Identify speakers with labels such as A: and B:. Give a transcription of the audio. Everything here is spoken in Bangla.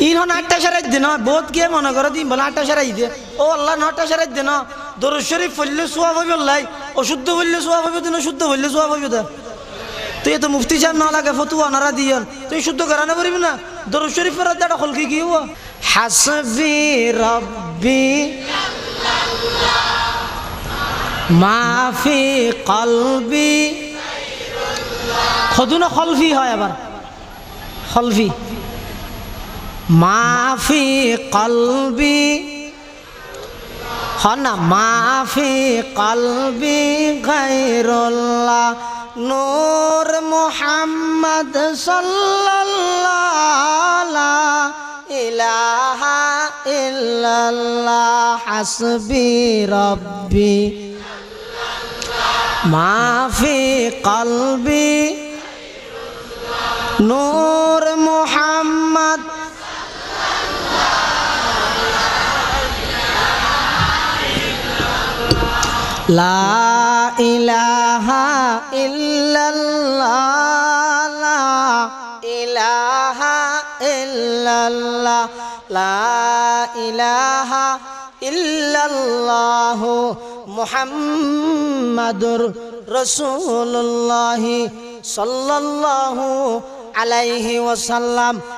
A: ইনহন 8টা সারাই দিন বহুত গিয়ে মনে করো দিন বলে 8টা সারাই দিয়ে ও আল্লাহ 9টা সারাই দিন দরুদ শরীফ পড়লে সোয়াব হবে আল্লাহ অশুদ্ধ বললে সোয়াব হবে দিন শুদ্ধ বললে সোয়াব হবে দা তুই তো মুফতি সাহেব না লাগে ফতুয়া নারা দিয়ন তুই শুদ্ধ করানো পারবি না দরুদ শরীফ পড়ার দাটা খলকি কি হওয়া হাসবি রব্বি মাফি কলবি খদুনা খলফি হয় আবার খলফি মাফি কলবি হনা মাফি কলবি গায়রুল্লাহ নূর মুহাম্মদ সাল্লাল্লাহু লা ইলাহা ইল্লাল্লাহ হাসবি রব্বি মাফি কলবি নূর মুহাম্মদ লা ইলাহা ইল্লাল্লাহ লা ইলাহা ইল্লাল্লাহ লা ইলাহা ইল্লাল্লাহ মুহাম্মাদুর রাসূলুল্লাহ সাল্লাল্লাহু আলাইহি ওয়াসাল্লাম।